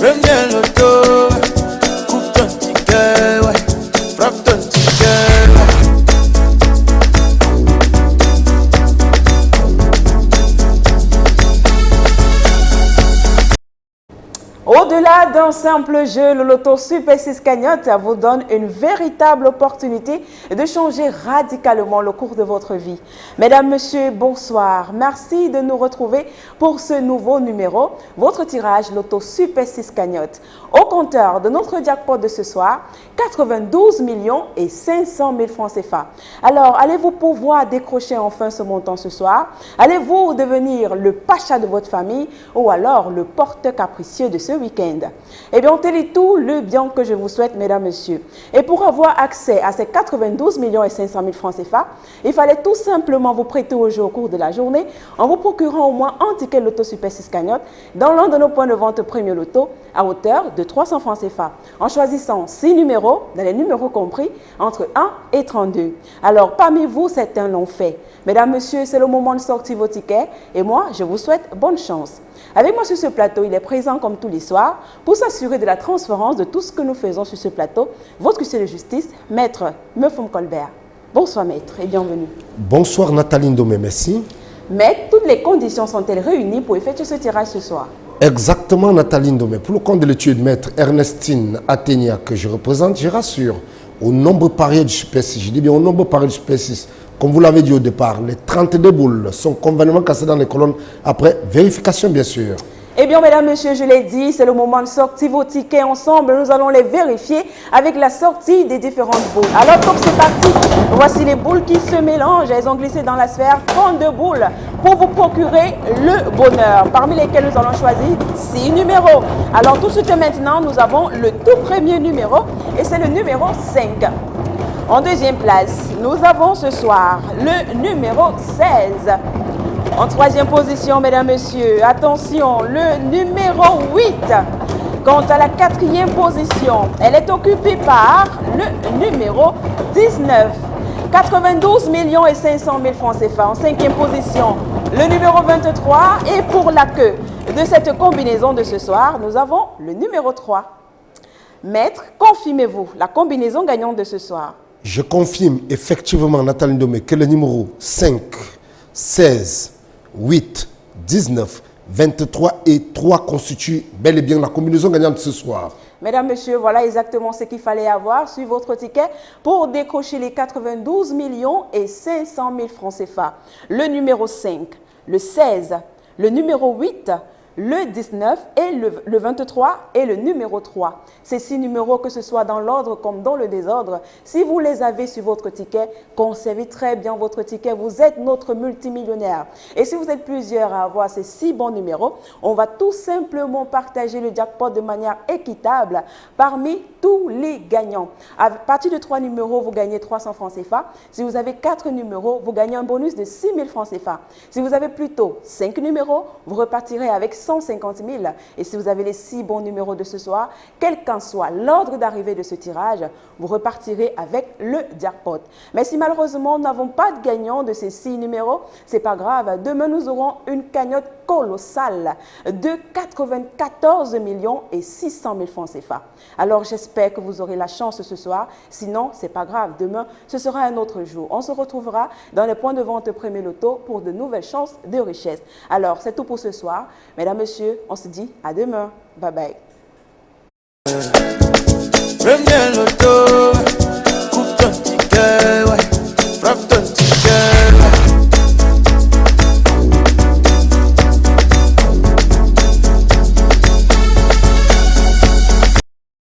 Premier loto, coupe ton ticket, ouais. Frappe ton ticket, ouais. Au-delà d'un simple jeu, le Loto Super 6 Cagnotte vous donne une véritable opportunité de changer radicalement le cours de votre vie. Mesdames, Messieurs, bonsoir. Merci de nous retrouver pour ce nouveau numéro, votre tirage Loto Super 6 Cagnotte. Au compteur de notre jackpot de ce soir, 92 millions et 500 000 francs CFA. Alors, allez-vous pouvoir décrocher enfin ce montant ce soir? Allez-vous devenir le pacha de votre famille ou alors le porteur capricieux de ce week-end? Eh bien, on te dit tout le bien que je vous souhaite, mesdames, messieurs. Et pour avoir accès à ces 92 millions et 500 000 francs CFA, il fallait tout simplement vous prêter au jeu au cours de la journée en vous procurant au moins un ticket Loto Super 6 Cagnotte dans l'un de nos points de vente Premier Loto à hauteur de 300 francs CFA, en choisissant 6 numéros, dans les numéros compris, entre 1 et 32. Alors, parmi vous, certains l'ont fait. Mesdames, messieurs, c'est le moment de sortir vos tickets et moi, je vous souhaite bonne chance. Avec moi sur ce plateau, il est présent comme tous les soirs pour s'assurer de la transparence de tout ce que nous faisons sur ce plateau, votre huissier de justice, Maître Mefoum Colbert. Bonsoir Maître et bienvenue. Bonsoir Nathalie Ndomé, merci. Maître, toutes les conditions sont-elles réunies pour effectuer ce tirage ce soir? Exactement Nathalie Ndomé. Pour le compte de l'étude Maître Ernestine Athénia que je représente, je rassure, au nombre parié du Super 6, je dis bien au nombre parié du Super 6, comme vous l'avez dit au départ, les 32 boules sont convenablement cassées dans les colonnes après vérification bien sûr. Eh bien, mesdames, messieurs, je l'ai dit, c'est le moment de sortir vos tickets ensemble. Nous allons les vérifier avec la sortie des différentes boules. Alors, top, c'est parti. Voici les boules qui se mélangent. Elles ont glissé dans la sphère 32 boules pour vous procurer le bonheur, parmi lesquelles nous allons choisir 6 numéros. Alors, tout de suite maintenant, nous avons le tout premier numéro et c'est le numéro 5. En deuxième place, nous avons ce soir le numéro 16. En troisième position, mesdames, messieurs, attention, le numéro 8. Quant à la quatrième position, elle est occupée par le numéro 19. 92 millions et 500 000 francs CFA. En cinquième position, le numéro 23. Et pour la queue de cette combinaison de ce soir, nous avons le numéro 3. Maître, confirmez-vous la combinaison gagnante de ce soir? Je confirme effectivement Nathalie Ndomé que le numéro 5, 16, 8, 19, 23 et 3 constituent bel et bien la combinaison gagnante ce soir. Mesdames, Messieurs, voilà exactement ce qu'il fallait avoir sur votre ticket pour décrocher les 92 millions et 500 000 francs CFA. Le numéro 5, le 16, le numéro 8, le 19 et le 23 et le numéro 3. Ces 6 numéros, que ce soit dans l'ordre comme dans le désordre, si vous les avez sur votre ticket, conservez très bien votre ticket. Vous êtes notre multimillionnaire. Et si vous êtes plusieurs à avoir ces 6 bons numéros, on va tout simplement partager le jackpot de manière équitable parmi tous les gagnants. À partir de 3 numéros, vous gagnez 300 francs CFA. Si vous avez 4 numéros, vous gagnez un bonus de 6 000 francs CFA. Si vous avez plutôt 5 numéros, vous repartirez avec 150 000. Et si vous avez les 6 bons numéros de ce soir, quel qu'en soit l'ordre d'arrivée de ce tirage, vous repartirez avec le jackpot. Mais si malheureusement nous n'avons pas de gagnant de ces 6 numéros, c'est pas grave. Demain, nous aurons une cagnotte colossale de 94 millions et 600 000 francs CFA. Alors j'espère que vous aurez la chance ce soir. Sinon, c'est pas grave. Demain, ce sera un autre jour. On se retrouvera dans les points de vente Premier Loto pour de nouvelles chances de richesse. Alors, c'est tout pour ce soir. Mesdames, Messieurs, on se dit à demain. Bye bye.